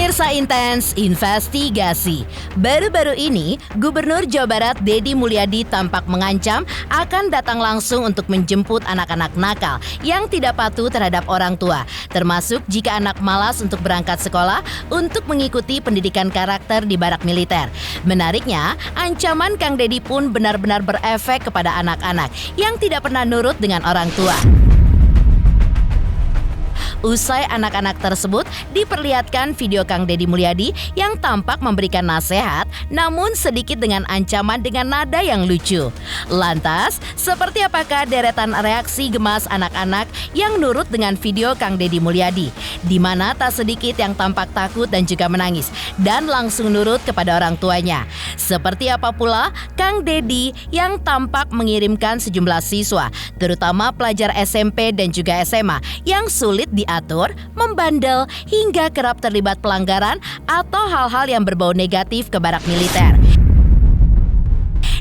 Pemirsa Intens Investigasi. Baru-baru ini, Gubernur Jawa Barat Deddy Mulyadi tampak mengancam akan datang langsung untuk menjemput anak-anak nakal yang tidak patuh terhadap orang tua, termasuk jika anak malas untuk berangkat sekolah untuk mengikuti pendidikan karakter di barak militer. Menariknya, ancaman Kang Deddy pun benar-benar berefek kepada anak-anak yang tidak pernah nurut dengan orang tua. Usai anak-anak tersebut diperlihatkan video Kang Deddy Mulyadi yang tampak memberikan nasihat, namun sedikit dengan ancaman dengan nada yang lucu. Lantas, seperti apakah deretan reaksi gemas anak-anak yang nurut dengan video Kang Deddy Mulyadi, di mana tak sedikit yang tampak takut dan juga menangis, dan langsung nurut kepada orang tuanya. Seperti apa pula Kang Deddy yang tampak mengirimkan sejumlah siswa, terutama pelajar SMP dan juga SMA yang sulit diatur, membandel, hingga kerap terlibat pelanggaran atau hal-hal yang berbau negatif ke barak militer.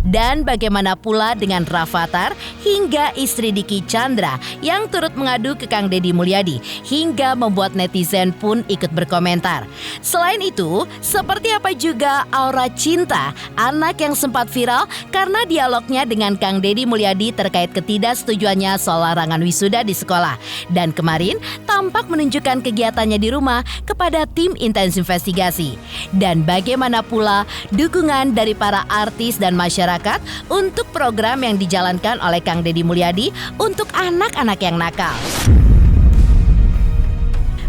Dan bagaimana pula dengan Rafathar hingga istri Diki Chandra yang turut mengadu ke Kang Deddy Mulyadi hingga membuat netizen pun ikut berkomentar. Selain itu, seperti apa juga aura cinta anak yang sempat viral karena dialognya dengan Kang Deddy Mulyadi terkait ketidaksetujuannya soal larangan wisuda di sekolah. Dan kemarin tampak menunjukkan kegiatannya di rumah kepada tim Intens Investigasi. Dan bagaimana pula dukungan dari para artis dan masyarakat untuk program yang dijalankan oleh Kang Deddy Mulyadi untuk anak-anak yang nakal.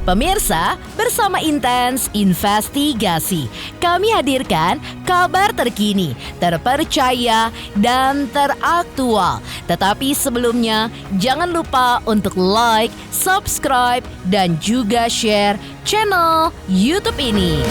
Pemirsa, bersama Intens Investigasi, kami hadirkan kabar terkini, terpercaya, dan teraktual. Tetapi sebelumnya, jangan lupa untuk like, subscribe, dan juga share channel YouTube ini.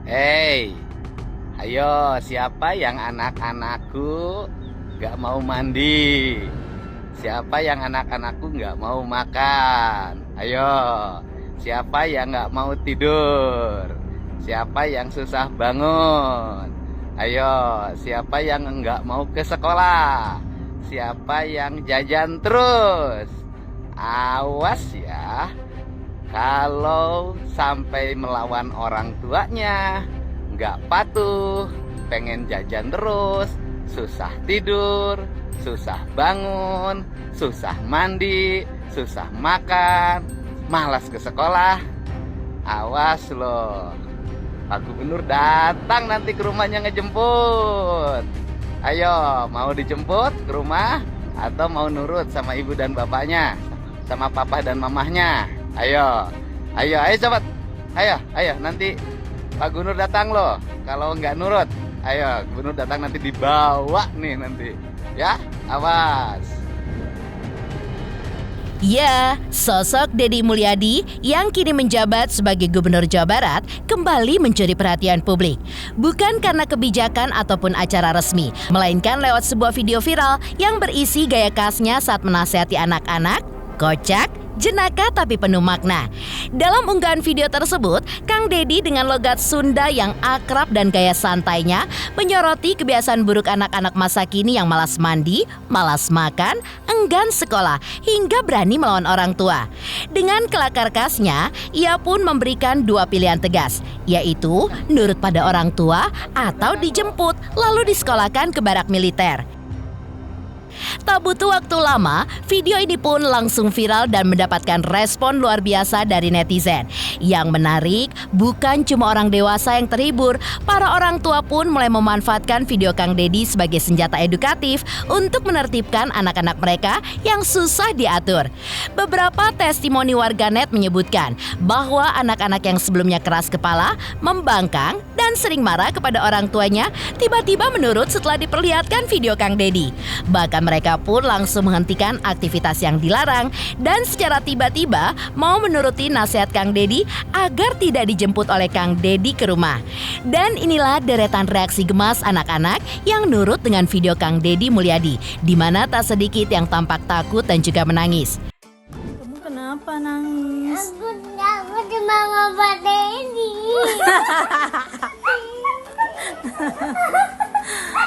Hei, ayo siapa yang anak-anakku gak mau mandi? Siapa yang anak-anakku gak mau makan? Ayo, siapa yang gak mau tidur? Siapa yang susah bangun? Ayo, siapa yang gak mau ke sekolah? Siapa yang jajan terus? Awas ya, kalau sampai melawan orang tuanya, nggak patuh, pengen jajan terus, susah tidur, susah bangun, susah mandi, susah makan, malas ke sekolah. Awas loh, Pak Gubernur datang nanti ke rumahnya ngejemput. Ayo, mau dijemput ke rumah atau mau nurut sama ibu dan bapaknya, sama papa dan mamahnya? Ayo sobat, ayo nanti Pak Gubernur datang loh. Kalau nggak nurut, ayo Gubernur datang nanti dibawa nih nanti, ya awas. Ya, sosok Deddy Mulyadi yang kini menjabat sebagai Gubernur Jawa Barat kembali mencuri perhatian publik. Bukan karena kebijakan ataupun acara resmi, melainkan lewat sebuah video viral yang berisi gaya khasnya saat menasihati anak-anak, kocak, jenaka tapi penuh makna. Dalam unggahan video tersebut, Kang Deddy dengan logat Sunda yang akrab dan gaya santainya menyoroti kebiasaan buruk anak-anak masa kini yang malas mandi, malas makan, enggan sekolah, hingga berani melawan orang tua. Dengan kelakar khasnya, ia pun memberikan dua pilihan tegas, yaitu nurut pada orang tua atau dijemput lalu disekolahkan ke barak militer. Tak butuh waktu lama, video ini pun langsung viral dan mendapatkan respon luar biasa dari netizen. Yang menarik, bukan cuma orang dewasa yang terhibur, para orang tua pun mulai memanfaatkan video Kang Deddy sebagai senjata edukatif untuk menertibkan anak-anak mereka yang susah diatur. Beberapa testimoni warganet menyebutkan bahwa anak-anak yang sebelumnya keras kepala, membangkang, dan sering marah kepada orang tuanya, tiba-tiba menurut setelah diperlihatkan video Kang Deddy. Bahkan mereka pun langsung menghentikan aktivitas yang dilarang dan secara tiba-tiba mau menuruti nasihat Kang Dedi agar tidak dijemput oleh Kang Dedi ke rumah. Dan inilah deretan reaksi gemas anak-anak yang nurut dengan video Kang Dedi Mulyadi, di mana tak sedikit yang tampak takut dan juga menangis. Kamu kenapa nangis? Aku takut sama Bapak Dedi.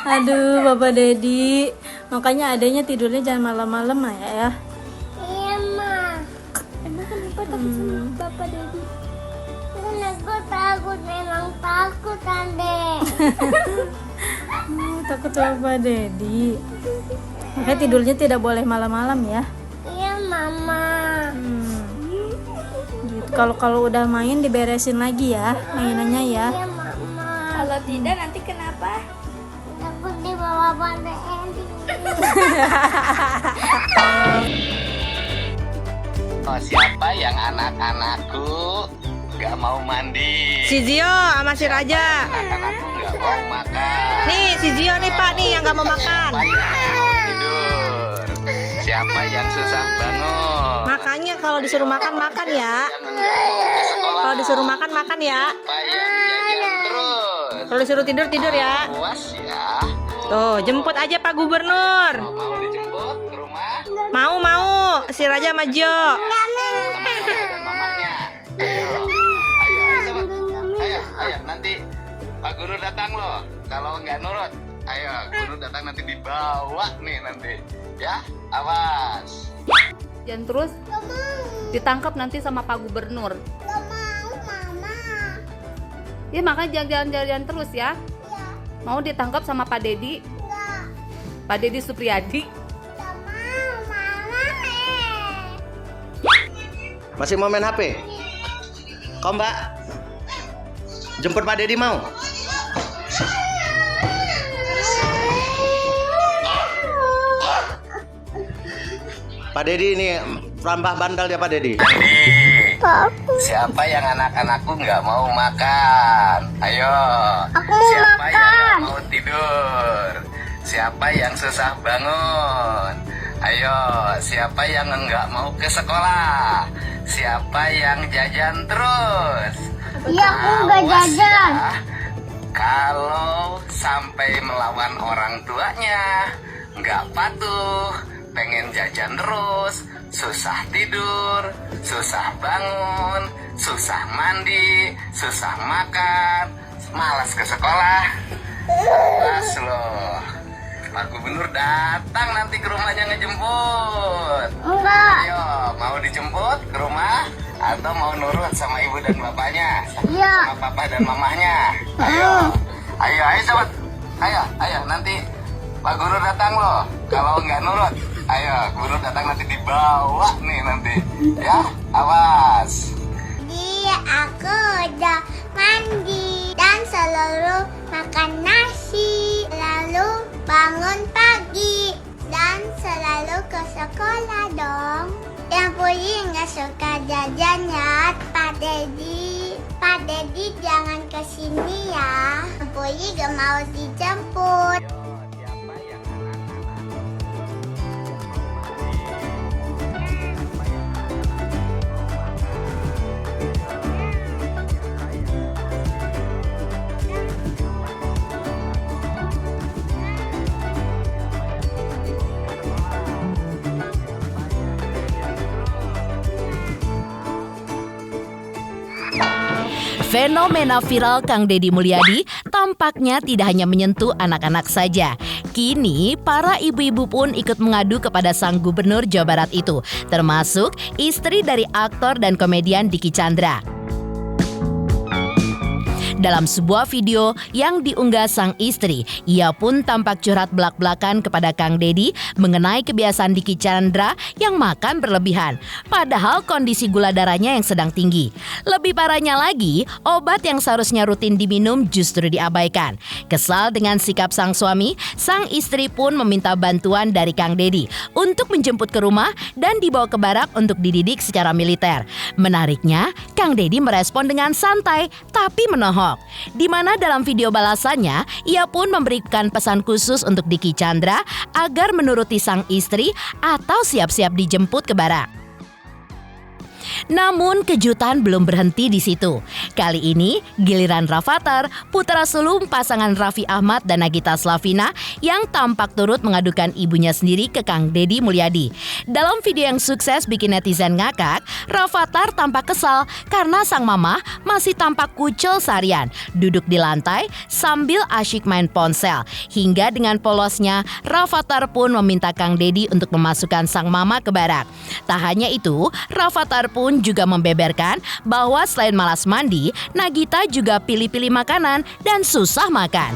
Aduh, Bapak Dedi. Makanya adanya tidurnya jangan malam-malam ya. Iya, Ma. Emang kenapa takut sama Bapak Dedi? Karena aku takut, memang takut, Ande. Takut Bapak Dedi. Makanya tidurnya tidak boleh malam-malam ya. Iya, Mama. Gitu. Kalau udah main diberesin lagi ya mainannya ya. Iya, Mama. Kalau tidak nanti kenapa? Takut dibawa Bapak Dedi. Oh, siapa yang anak-anakku nggak mau mandi? Si Zio sama si Raja. Anak-anakku nggak mau makan. Nih si Zio nih Pak nih yang nggak mau makan. Siapa yang mau tidur? Siapa yang susah bangun? Makanya kalau disuruh makan makan ya. Yang nggak mau ke sekolah? Kalau disuruh makan makan ya. Siapa yang jajan terus? Kalau disuruh tidur tidur ya. Puas ya. Tuh jemput aja Pak Gubernur. Mau dijemput ke rumah? Mau si Raja sama Zio. Sama dan mamanya. Ayo, nanti Pak Guru datang loh. Kalau nggak nurut, ayo Guru datang nanti dibawa nih nanti. Ya, awas. Jangan terus ditangkap nanti sama Pak Gubernur. Gak mau, Mama. Ya makanya jangan terus ya. Mau ditangkap sama Pak Dedi, Gak. Pak Dedi Supriyadi. Gak mau, Mama. Masih mau main HP? Kau Mbak? Jemput Pak Dedi mau? Pak Dedi ini tambah bandel ya Pak Dedi. Siapa yang anak-anakku nggak mau makan? Ayo. Aku mau Siapa yang makan. nggak mau tidur? Siapa yang susah bangun? Ayo. Siapa yang nggak mau ke sekolah? Siapa yang jajan terus? Iya, aku nggak Awas jajan. ya. Kalau sampai melawan orang tuanya, nggak patuh, pengen jajan terus, susah tidur, susah bangun, susah mandi, susah makan, malas ke sekolah. Awas loh, Pak Gubernur datang nanti ke rumahnya ngejemput. Enggak. Ayo, mau dijemput ke rumah atau mau nurut sama ibu dan bapaknya? Iya. Sama papa dan mamahnya. Ayo sobat. Ayo nanti Pak Guru datang loh. Kalau nggak nurut, ayo Guru datang nanti dibawa nih nanti. Ya, awas. Iya, aku udah mandi dan selalu makan nasi, selalu bangun pagi dan selalu ke sekolah dong. Yang Puji nggak suka jajan ya, Pak Dedi. Pak Dedi jangan kesini ya. Yang Puji gak mau dijemput. Siapa yang Fenomena viral Kang Dedi Mulyadi tampaknya tidak hanya menyentuh anak-anak saja. Kini, para ibu-ibu pun ikut mengadu kepada sang gubernur Jawa Barat itu, termasuk istri dari aktor dan komedian Dicky Chandra. Dalam sebuah video yang diunggah sang istri, ia pun tampak curhat belak-belakan kepada Kang Dedi mengenai kebiasaan Dicky Chandra yang makan berlebihan, padahal kondisi gula darahnya yang sedang tinggi. Lebih parahnya lagi, obat yang seharusnya rutin diminum justru diabaikan. Kesal dengan sikap sang suami, sang istri pun meminta bantuan dari Kang Dedi untuk menjemput ke rumah dan dibawa ke barak untuk dididik secara militer. Menariknya, Kang Dedi merespon dengan santai tapi menohok. Bangkok. Di mana dalam video balasannya, ia pun memberikan pesan khusus untuk Dicky Chandra agar menuruti sang istri atau siap-siap dijemput ke barak. Namun kejutan belum berhenti di situ. Kali ini giliran Rafathar, putra sulung pasangan Raffi Ahmad dan Nagita Slavina yang tampak turut mengadukan ibunya sendiri ke Kang Deddy Mulyadi. Dalam video yang sukses bikin netizen ngakak, Rafathar tampak kesal karena sang mama masih tampak kucel seharian, duduk di lantai sambil asyik main ponsel. Hingga dengan polosnya, Rafathar pun meminta Kang Deddy untuk memasukkan sang mama ke barak. Tak hanya itu, Rafathar pun juga membeberkan bahwa selain malas mandi, Nagita juga pilih-pilih makanan dan susah makan.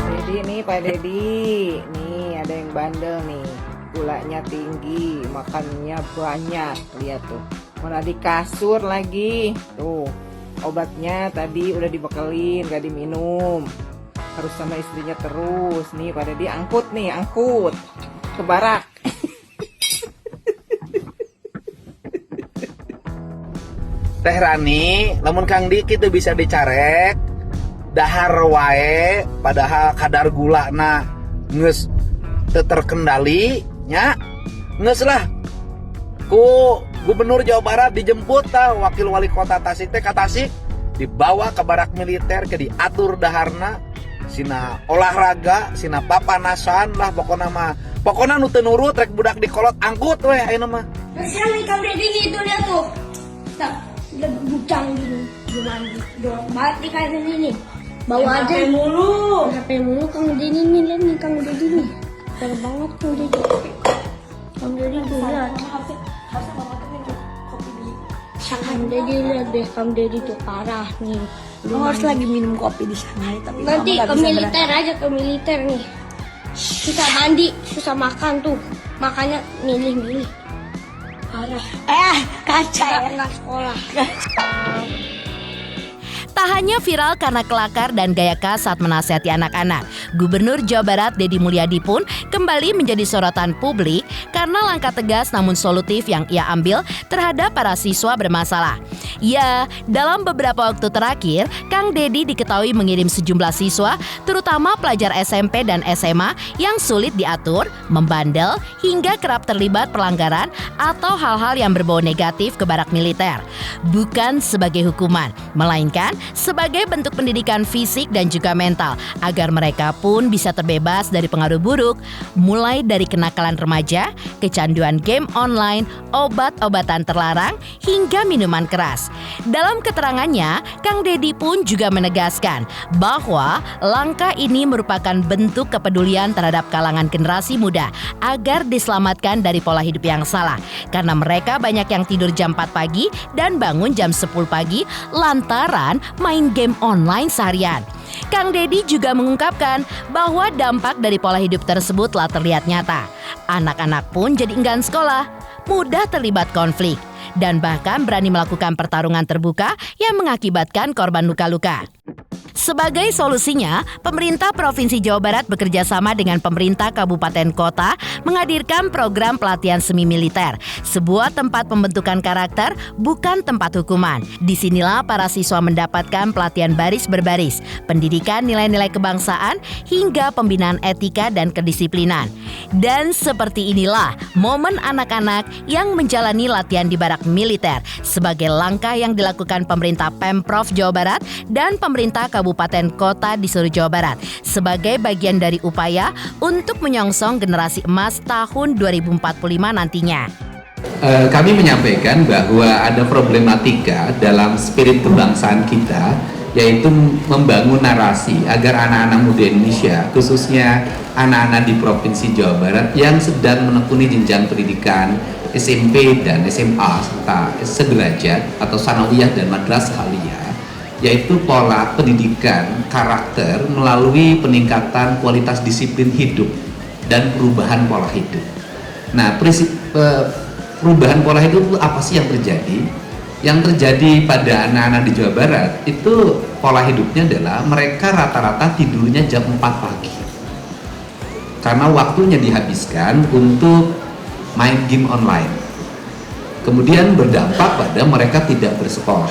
Deddy nih Pak Deddy, nih ada yang bandel nih, gulanya tinggi, makannya banyak, lihat tuh, mana di kasur lagi, tuh obatnya tadi udah dibekelin, gak diminum, harus sama istrinya terus, nih Pak Deddy angkut ke barak. Teh Rani, namun Kang Dik itu bisa dicarek dahar wae, padahal kadar gula na nges terkendali nya nges lah ku Gubernur Jawa Barat dijemput tah wakil wali kota Tasik teh ka Tasik, dibawa ke barak militer ke diatur daharna sina olahraga sina papanasan lah pokona nu teu nurut rek budak dikolot angkut we ayeuna mah. Sekarang Kang Deddy itu lihat tuh. Bucang gini, mandi, dorong banget nih kayak gini. Bawa aja HP mulu Kang Deddy nih, lihat nih Kang Deddy nih. Keren banget Kang Deddy. Kang Deddy tuh lihat. Kang Deddy lihat deh, Kang Deddy tuh parah nih. Lo harus lagi minum kopi di sana, tapi nanti ke militer aja, ke militer nih. Susah mandi, susah makan tuh. Makanya milih-milih. Parah. Kaca ya. Nggak sekolah. Tak hanya viral karena kelakar dan gaya khas saat menasihati anak-anak, Gubernur Jawa Barat Deddy Mulyadi pun kembali menjadi sorotan publik karena langkah tegas namun solutif yang ia ambil terhadap para siswa bermasalah. Ya, dalam beberapa waktu terakhir, Kang Deddy diketahui mengirim sejumlah siswa, terutama pelajar SMP dan SMA yang sulit diatur, membandel, hingga kerap terlibat pelanggaran atau hal-hal yang berbau negatif ke barak militer. Bukan sebagai hukuman, melainkan sebagai bentuk pendidikan fisik dan juga mental agar mereka pun bisa terbebas dari pengaruh buruk, mulai dari kenakalan remaja, kecanduan game online, obat-obatan terlarang, hingga minuman keras. Dalam keterangannya, Kang Deddy pun juga menegaskan bahwa langkah ini merupakan bentuk kepedulian terhadap kalangan generasi muda agar diselamatkan dari pola hidup yang salah, karena mereka banyak yang tidur jam 4 pagi dan bangun jam 10 pagi lantaran main game online seharian. Kang Deddy juga mengungkapkan bahwa dampak dari pola hidup tersebut telah terlihat nyata. Anak-anak pun jadi enggan sekolah, mudah terlibat konflik, dan bahkan berani melakukan pertarungan terbuka yang mengakibatkan korban luka-luka. Sebagai solusinya, pemerintah Provinsi Jawa Barat bekerja sama dengan pemerintah kabupaten kota menghadirkan program pelatihan semi militer, sebuah tempat pembentukan karakter, bukan tempat hukuman. Disinilah para siswa mendapatkan pelatihan baris berbaris, pendidikan nilai-nilai kebangsaan, hingga pembinaan etika dan kedisiplinan. Dan seperti inilah momen anak-anak yang menjalani latihan di barak militer sebagai langkah yang dilakukan pemerintah Pemprov Jawa Barat dan pemerintah kabupaten kota di seluruh Jawa Barat sebagai bagian dari upaya untuk menyongsong generasi emas tahun 2045 nantinya. Kami menyampaikan bahwa ada problematika dalam spirit kebangsaan kita, yaitu membangun narasi agar anak-anak muda Indonesia, khususnya anak-anak di Provinsi Jawa Barat yang sedang menekuni jenjang pendidikan SMP dan SMA serta sederajat atau sanawiyah dan madrasah aliyah, yaitu pola pendidikan karakter melalui peningkatan kualitas disiplin hidup dan perubahan pola hidup. Nah, prinsip perubahan pola hidup itu apa sih yang terjadi? Yang terjadi pada anak-anak di Jawa Barat itu pola hidupnya adalah mereka rata-rata tidurnya jam 4 pagi karena waktunya dihabiskan untuk main game online, kemudian berdampak pada mereka tidak bersekolah.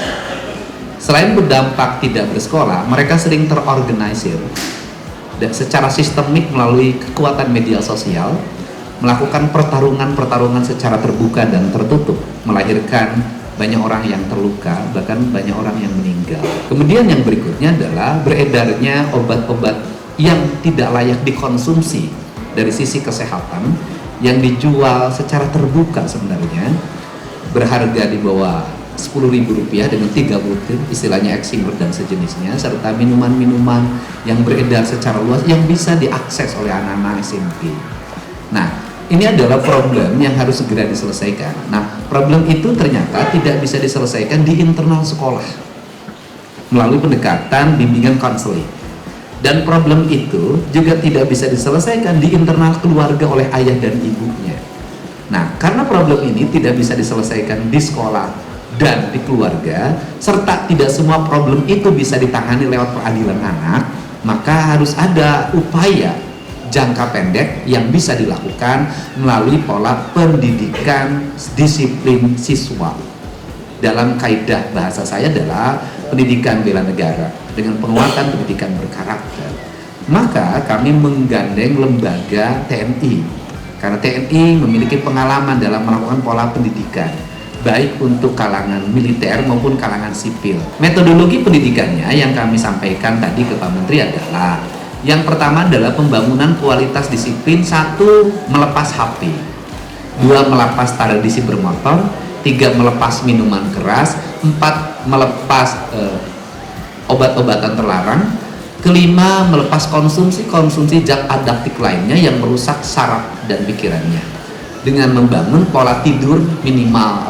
Selain berdampak tidak bersekolah, mereka sering terorganisir dan secara sistemik melalui kekuatan media sosial, melakukan pertarungan secara terbuka dan tertutup, melahirkan banyak orang yang terluka, bahkan banyak orang yang meninggal. Kemudian yang berikutnya adalah beredarnya obat-obat yang tidak layak dikonsumsi dari sisi kesehatan, yang dijual secara terbuka sebenarnya, berharga di bawah Rp10.000 dengan 3 butir, istilahnya eksimer dan sejenisnya, serta minuman-minuman yang beredar secara luas yang bisa diakses oleh anak-anak SMP. Nah, ini adalah problem yang harus segera diselesaikan. Nah, problem itu ternyata tidak bisa diselesaikan di internal sekolah melalui pendekatan bimbingan konseling. Dan problem itu juga tidak bisa diselesaikan di internal keluarga oleh ayah dan ibunya. Nah, karena problem ini tidak bisa diselesaikan di sekolah dan di keluarga, serta tidak semua problem itu bisa ditangani lewat peradilan anak, maka harus ada upaya jangka pendek yang bisa dilakukan melalui pola pendidikan disiplin siswa. Dalam kaidah bahasa saya adalah pendidikan bela negara dengan penguatan pendidikan berkarakter. Maka kami menggandeng lembaga TNI, karena TNI memiliki pengalaman dalam melakukan pola pendidikan baik untuk kalangan militer maupun kalangan sipil. Metodologi pendidikannya yang kami sampaikan tadi ke Pak Menteri adalah, yang pertama adalah pembangunan kualitas disiplin. 1. Melepas HP, 2. Melepas tradisi bermotor, 3. Melepas minuman keras, 4. Melepas obat-obatan terlarang, 5. Melepas konsumsi zat adaptif lainnya yang merusak saraf dan pikirannya, dengan membangun pola tidur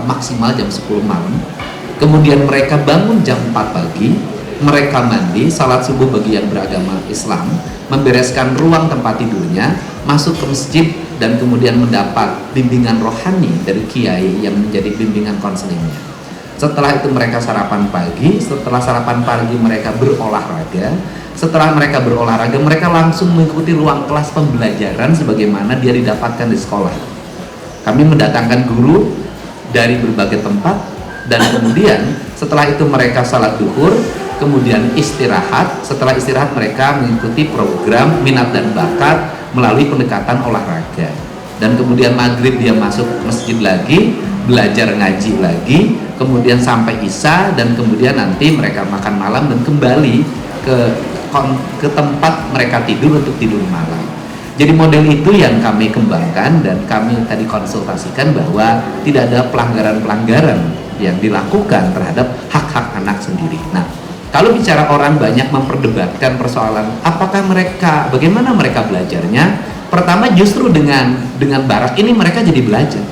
maksimal jam 10 malam. Kemudian mereka bangun jam 4 pagi, mereka mandi, salat subuh bagi yang beragama Islam, membereskan ruang tempat tidurnya, masuk ke masjid, dan kemudian mendapat bimbingan rohani dari kiai yang menjadi bimbingan konselingnya. Setelah itu mereka sarapan pagi, setelah sarapan pagi mereka berolahraga. Setelah mereka berolahraga, mereka langsung mengikuti ruang kelas pembelajaran sebagaimana dia didapatkan di sekolah. Kami mendatangkan guru dari berbagai tempat, dan kemudian setelah itu mereka salat duhur, kemudian istirahat. Setelah istirahat mereka mengikuti program minat dan bakat melalui pendekatan olahraga, dan kemudian maghrib dia masuk masjid lagi, belajar ngaji lagi, kemudian sampai isya, dan kemudian nanti mereka makan malam dan kembali ke tempat mereka tidur untuk tidur malam. Jadi model itu yang kami kembangkan, dan kami tadi konsultasikan bahwa tidak ada pelanggaran-pelanggaran yang dilakukan terhadap hak-hak anak sendiri. Nah, kalau bicara orang banyak memperdebatkan persoalan bagaimana mereka belajarnya, pertama justru dengan barak ini mereka jadi belajar.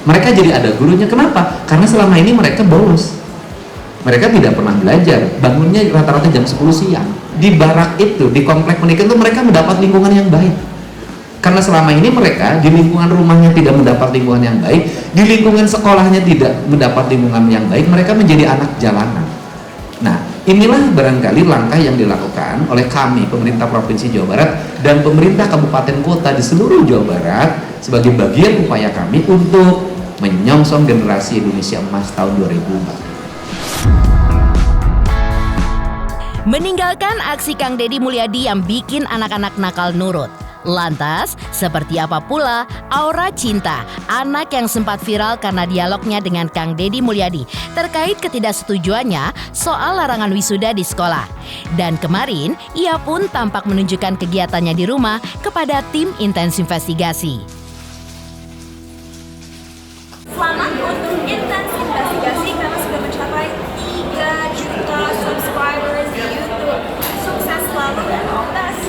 Mereka jadi ada gurunya. Kenapa? Karena selama ini mereka bolos. Mereka tidak pernah belajar, bangunnya rata-rata jam 10 siang. Di barak itu, di komplek pendidikan itu mereka mendapat lingkungan yang baik. Karena selama ini mereka di lingkungan rumahnya tidak mendapat lingkungan yang baik, di lingkungan sekolahnya tidak mendapat lingkungan yang baik, mereka menjadi anak jalanan. Nah, inilah barangkali langkah yang dilakukan oleh kami, pemerintah Provinsi Jawa Barat dan pemerintah kabupaten kota di seluruh Jawa Barat sebagai bagian upaya kami untuk menyongsong generasi Indonesia Emas tahun 2040. Meninggalkan aksi Kang Deddy Mulyadi yang bikin anak-anak nakal nurut. Lantas, seperti apa pula aura cinta anak yang sempat viral karena dialognya dengan Kang Deddy Mulyadi terkait ketidaksetujuannya soal larangan wisuda di sekolah. Dan kemarin, ia pun tampak menunjukkan kegiatannya di rumah kepada tim intens investigasi. Selamat untuk intens investigasi karena sudah mencapai 3 juta subscribers di YouTube. Sukses selalu dan all the best.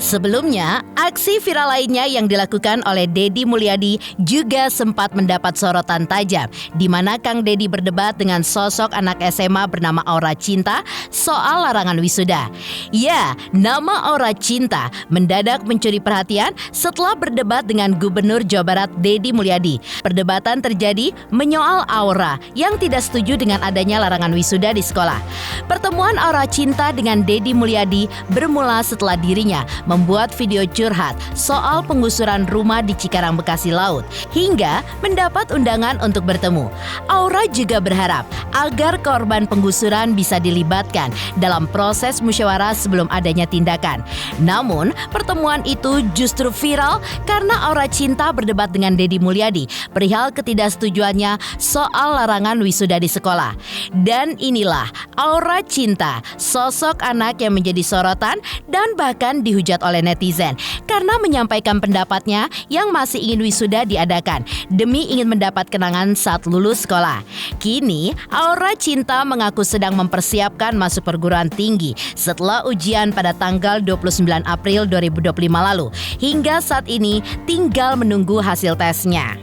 Sebelumnya, aksi viral lainnya yang dilakukan oleh Deddy Mulyadi juga sempat mendapat sorotan tajam, di mana Kang Deddy berdebat dengan sosok anak SMA bernama Aura Cinta soal larangan wisuda. Ya, nama Aura Cinta mendadak mencuri perhatian setelah berdebat dengan Gubernur Jawa Barat Deddy Mulyadi. Perdebatan terjadi menyoal Aura yang tidak setuju dengan adanya larangan wisuda di sekolah. Pertemuan Aura Cinta dengan Deddy Mulyadi bermula setelah dirinya membuat video curhat soal penggusuran rumah di Cikarang, Bekasi Laut, hingga mendapat undangan untuk bertemu. Aura juga berharap agar korban penggusuran bisa dilibatkan dalam proses musyawarah sebelum adanya tindakan. Namun, pertemuan itu justru viral karena Aura Cinta berdebat dengan Deddy Mulyadi perihal ketidaksetujuannya soal larangan wisuda di sekolah. Dan inilah Aura Cinta, sosok anak yang menjadi sorotan dan bahkan dihujat oleh netizen karena menyampaikan pendapatnya yang masih ingin wisuda diadakan demi ingin mendapat kenangan saat lulus sekolah. Kini, Aura Cinta mengaku sedang mempersiapkan masuk perguruan tinggi setelah ujian pada tanggal 29 April 2025 lalu. Hingga saat ini tinggal menunggu hasil tesnya.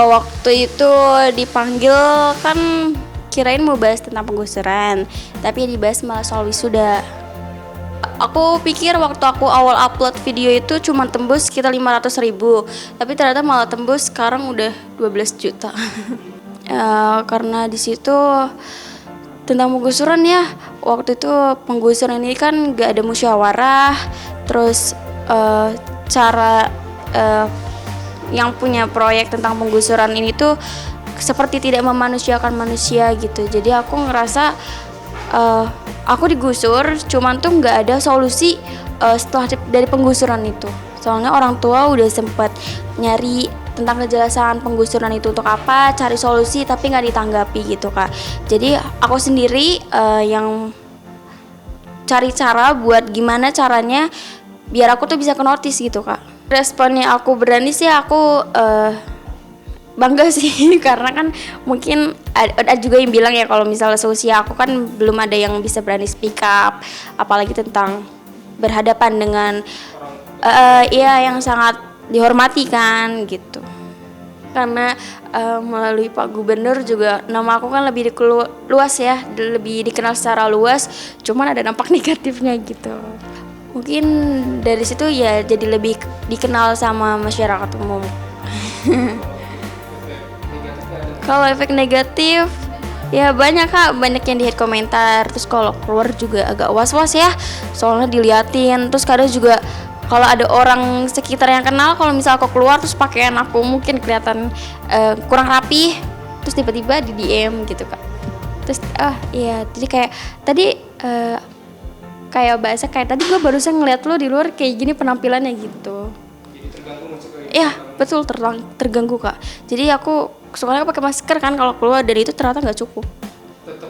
Waktu itu dipanggil kan kirain mau bahas tentang penggusuran, tapi dibahas malah soal wisuda. Aku pikir waktu aku awal upload video itu cuma tembus sekitar 500.000, tapi ternyata malah tembus sekarang udah 12 juta. Karena di situ tentang penggusuran ya, waktu itu penggusuran ini kan gak ada musyawarah, terus cara yang punya proyek tentang penggusuran ini tuh seperti tidak memanusiakan manusia gitu. Jadi aku ngerasa aku digusur, cuman tuh nggak ada solusi setelah dari penggusuran itu. Soalnya orang tua udah sempat nyari tentang kejelasan penggusuran itu untuk apa, cari solusi tapi nggak ditanggapi gitu Kak. Jadi aku sendiri yang cari cara buat gimana caranya biar aku tuh bisa ke notice gitu Kak. Responnya aku berani sih, aku bangga sih karena kan mungkin ada juga yang bilang ya kalau misalnya seusia aku kan belum ada yang bisa berani speak up, apalagi tentang berhadapan dengan yang sangat dihormati kan gitu. Karena melalui Pak Gubernur juga nama aku kan lebih luas ya, lebih dikenal secara luas, cuman ada dampak negatifnya gitu. Mungkin dari situ ya jadi lebih dikenal sama masyarakat umum. Kalau efek negatif ya banyak Kak, banyak yang di hate komentar. Terus kalau keluar juga agak was-was ya, soalnya diliatin. Terus kadang juga kalau ada orang sekitar yang kenal, kalau misal aku keluar terus pakaian aku mungkin kelihatan kurang rapi, terus tiba-tiba di DM gitu Kak. Terus iya, jadi kayak tadi kayak bahasa kayak tadi gue barusan ngeliat lo di luar kayak gini penampilannya gitu. Jadi terganggu maksudnya? Iya betul, terganggu Kak. Jadi aku soalnya pakai masker kan kalau keluar, dari itu ternyata nggak cukup. Tetap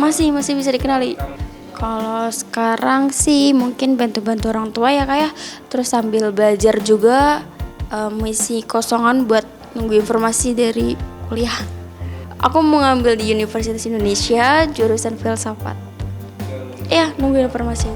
masih bisa dikenali. Kalau sekarang sih mungkin bantu-bantu orang tua ya Kak ya. Terus sambil belajar juga mengisi kosongan buat nunggu informasi dari kuliah. Aku mau ngambil di Universitas Indonesia jurusan filsafat. Iya, nunggu informasi.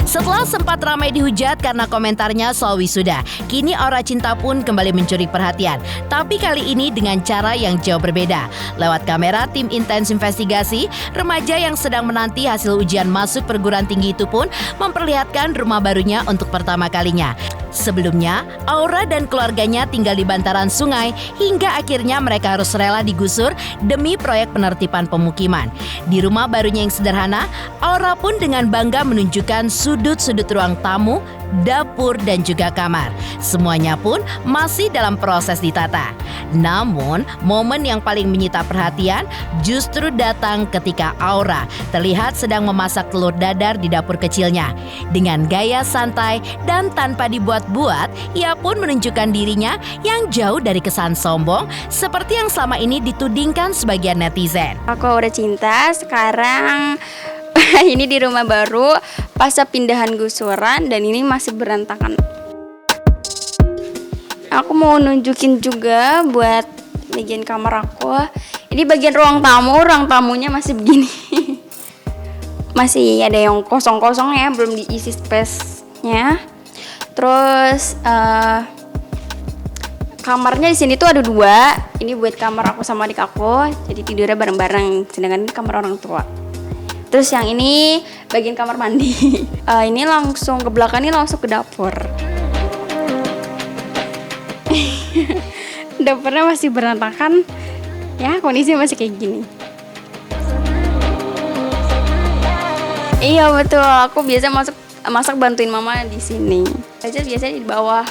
Setelah sempat ramai dihujat karena komentarnya soal wisuda, kini Aura Cinta pun kembali mencuri perhatian. Tapi kali ini dengan cara yang jauh berbeda. Lewat kamera tim Intens Investigasi, remaja yang sedang menanti hasil ujian masuk perguruan tinggi itu pun memperlihatkan rumah barunya untuk pertama kalinya. Sebelumnya, Aura dan keluarganya tinggal di bantaran sungai hingga akhirnya mereka harus rela digusur demi proyek penertiban pemukiman. Di rumah barunya yang sederhana, Aura pun dengan bangga menunjukkan sudut-sudut ruang tamu, dapur, dan juga kamar. Semuanya pun masih dalam proses ditata. Namun, momen yang paling menyita perhatian justru datang ketika Aura terlihat sedang memasak telur dadar di dapur kecilnya. Dengan gaya santai dan tanpa dibuat-buat, ia pun menunjukkan dirinya yang jauh dari kesan sombong seperti yang selama ini ditudingkan sebagian netizen. Aku Aura Cinta, sekarang ini di rumah baru pasca pindahan gusuran dan ini masih berantakan. Aku mau nunjukin juga buat bagian kamar aku. Ini bagian ruang tamunya masih begini. Masih ada yang kosong-kosong ya, belum diisi space-nya. Terus kamarnya di sini tuh ada 2. Ini buat kamar aku sama adik aku, jadi tidurnya bareng-bareng. Sedangkan ini kamar orang tua. Terus yang ini bagian kamar mandi. Ini langsung ke belakang, ini langsung ke dapur. Dapurnya masih berantakan. Ya, kondisinya masih kayak gini. Iya betul, aku biasa masuk masak bantuin mama di sini. Belajar biasanya di bawah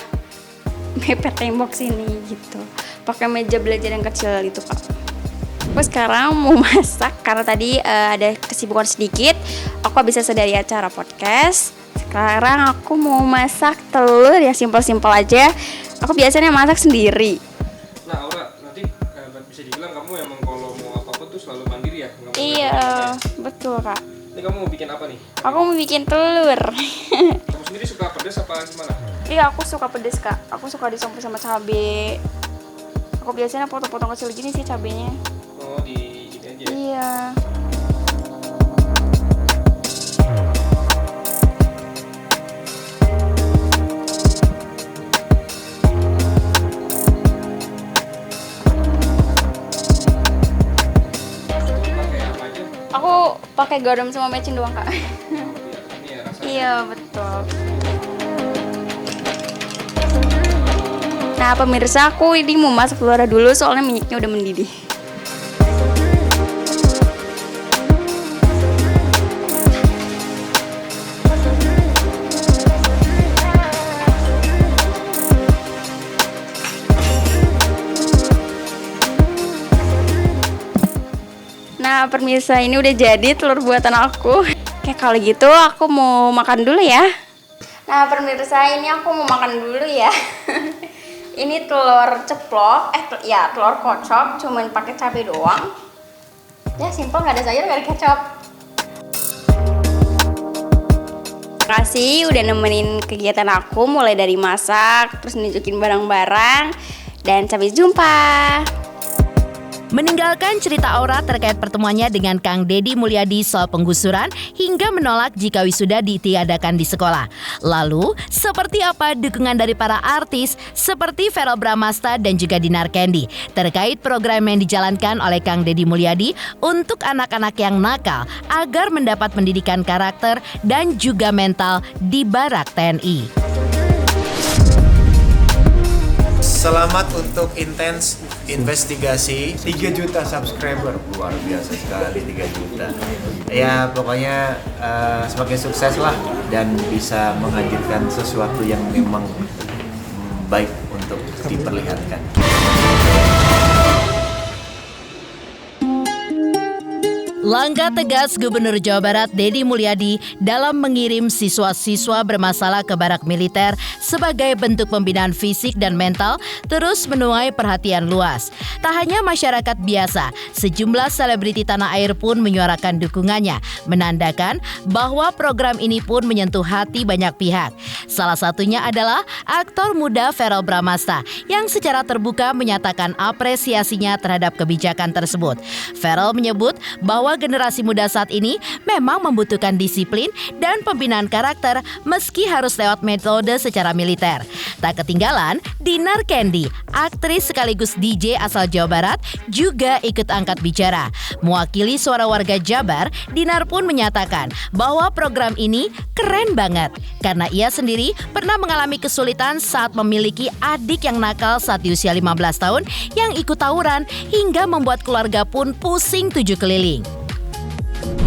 mepet tembok sini gitu. Pakai meja belajar yang kecil itu, Kak. Aku sekarang mau masak karena tadi ada kesibukan sedikit. Aku habis selesai dari acara podcast. Sekarang aku mau masak telur yang simpel-simpel aja. Aku biasanya masak sendiri. Nah, Aura, nanti bisa dibilang kamu emang kalau mau apa-apa tuh selalu mandiri ya? Iya, betul, Kak. Ini kamu mau bikin apa nih? Aku mau bikin telur. Kamu sendiri suka pedas apa gimana? Iya, aku suka pedes, Kak. Aku suka dicampur sama cabai. Aku biasanya potong-potong kecil gini sih cabenya. Oh, di ini aja. Iya. Aku pakai garam sama mecin doang, Kak. Iya, betul. Nah, pemirsa, aku ini mau masak telur dulu soalnya minyaknya udah mendidih. Nah, pemirsa, ini udah jadi telur buatan aku. Oke, kalau gitu aku mau makan dulu ya. Nah, pemirsa, ini aku mau makan dulu ya. Ini telur ceplok, telur kocok, cuman pakai cabai doang. Ya, simpel, nggak ada sayur, nggak ada kecap. Makasih udah nemenin kegiatan aku mulai dari masak, terus nunjukin barang-barang, dan sampai jumpa. Meninggalkan cerita Aura terkait pertemuannya dengan Kang Deddy Mulyadi soal penggusuran hingga menolak jika wisuda ditiadakan di sekolah. Lalu, seperti apa dukungan dari para artis seperti Verrell Bramasta dan juga Dinar Candy terkait program yang dijalankan oleh Kang Deddy Mulyadi untuk anak-anak yang nakal agar mendapat pendidikan karakter dan juga mental di Barak TNI. Selamat untuk intens investigasi 3 juta subscriber, luar biasa sekali 3 juta. Ya pokoknya semakin sukses lah dan bisa menghadirkan sesuatu yang memang baik untuk diperlihatkan. Langkah tegas Gubernur Jawa Barat Deddy Mulyadi dalam mengirim siswa-siswa bermasalah ke barak militer sebagai bentuk pembinaan fisik dan mental terus menuai perhatian luas. Tak hanya masyarakat biasa, sejumlah selebriti tanah air pun menyuarakan dukungannya, menandakan bahwa program ini pun menyentuh hati banyak pihak. Salah satunya adalah aktor muda Verrell Bramasta yang secara terbuka menyatakan apresiasinya terhadap kebijakan tersebut. Verrell menyebut bahwa generasi muda saat ini memang membutuhkan disiplin dan pembinaan karakter meski harus lewat metode secara militer. Tak ketinggalan, Dinar Candy, aktris sekaligus DJ asal Jawa Barat, juga ikut angkat bicara. Mewakili suara warga Jabar, Dinar pun menyatakan bahwa program ini keren banget karena ia sendiri pernah mengalami kesulitan saat memiliki adik yang nakal saat di usia 15 tahun yang ikut tawuran hingga membuat keluarga pun pusing 7 keliling.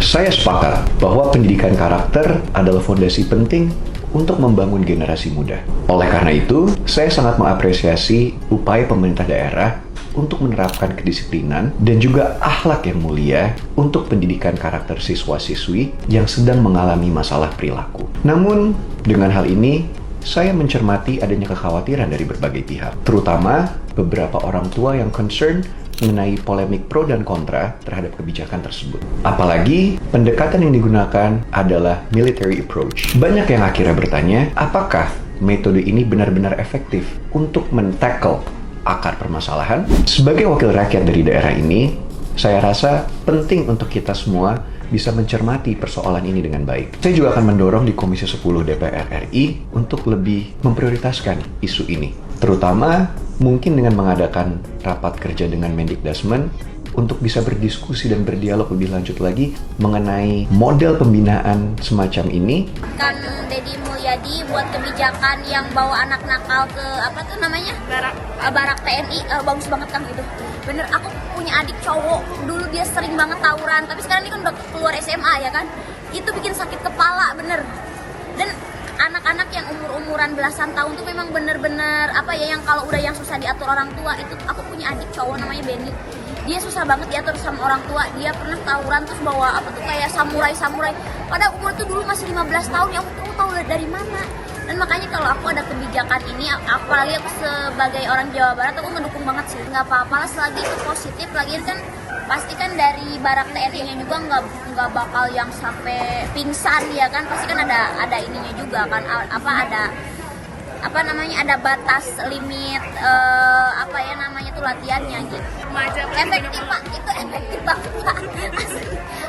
Saya sepakat bahwa pendidikan karakter adalah fondasi penting untuk membangun generasi muda. Oleh karena itu, saya sangat mengapresiasi upaya pemerintah daerah untuk menerapkan kedisiplinan dan juga akhlak yang mulia untuk pendidikan karakter siswa-siswi yang sedang mengalami masalah perilaku. Namun, dengan hal ini, saya mencermati adanya kekhawatiran dari berbagai pihak, terutama beberapa orang tua yang concern mengenai polemik pro dan kontra terhadap kebijakan tersebut. Apalagi pendekatan yang digunakan adalah military approach. Banyak yang akhirnya bertanya, apakah metode ini benar-benar efektif untuk men-tackle akar permasalahan? Sebagai wakil rakyat dari daerah ini, saya rasa penting untuk kita semua bisa mencermati persoalan ini dengan baik. Saya juga akan mendorong di Komisi 10 DPR RI untuk lebih memprioritaskan isu ini, terutama mungkin dengan mengadakan rapat kerja dengan Mendikbudrismen untuk bisa berdiskusi dan berdialog lebih lanjut lagi mengenai model pembinaan semacam ini. Kan Deddy Mulyadi buat kebijakan yang bawa anak nakal ke barak TNI, bagus banget kan gitu. Bener, aku punya adik cowok, dulu dia sering banget tawuran, tapi sekarang ini kan udah keluar SMA ya kan, itu bikin sakit kepala bener. Dan anak-anak yang umur-umuran belasan tahun tuh memang bener-bener apa ya, yang kalau udah yang susah diatur orang tua. Itu aku punya adik cowok namanya Benny, dia susah banget diatur sama orang tua. Dia pernah tawuran terus bawa apa tuh kayak samurai. Pada umur tuh dulu masih 15 tahun, ya aku tahu dari mana. Dan makanya kalau aku ada kebijakan ini, apalagi aku sebagai orang Jawa Barat, aku ngedukung banget sih. Nggak apa-apa lah selagi itu positif. Lagian kan pasti kan dari barak TNI-nya juga nggak bakal yang sampai pingsan ya kan. Pasti kan ada ininya juga kan, ada batas limit tuh latihannya gitu. Efektif Pak, itu efektif banget Pak.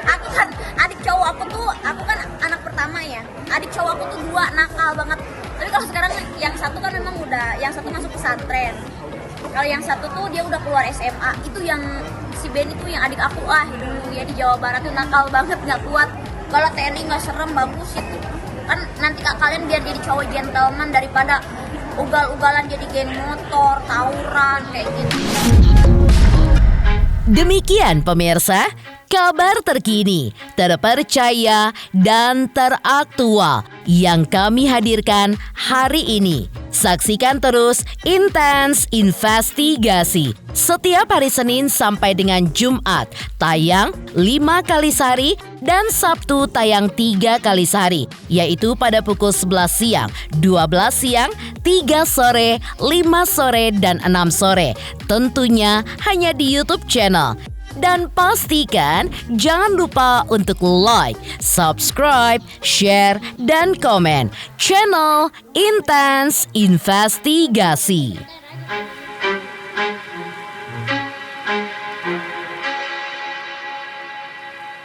Aku kan adik cowok aku kan anak pertama ya. Adik cowok aku tuh 2 nakal banget. Tapi kalau sekarang yang satu kan memang yang satu masuk pesantren. Kalau yang satu tuh dia udah keluar SMA. Itu yang si Ben itu yang adik aku dulu ya di Jawa Barat tuh nakal banget, nggak kuat. Kalau TNI nggak serem, bagus itu. Kan nanti kalian biar jadi cowok gentleman daripada ugal-ugalan jadi geng motor, tawuran kayak gitu. Demikian pemirsa, kabar terkini, terpercaya, dan teraktual yang kami hadirkan hari ini. Saksikan terus Intens Investigasi setiap hari Senin sampai dengan Jumat, tayang 5 kali sehari dan Sabtu tayang 3 kali sehari, yaitu pada pukul 11 siang, 12 siang, 3 sore, 5 sore, dan 6 sore. Tentunya hanya di YouTube channel. Dan pastikan jangan lupa untuk like, subscribe, share, dan komen channel Intens Investigasi.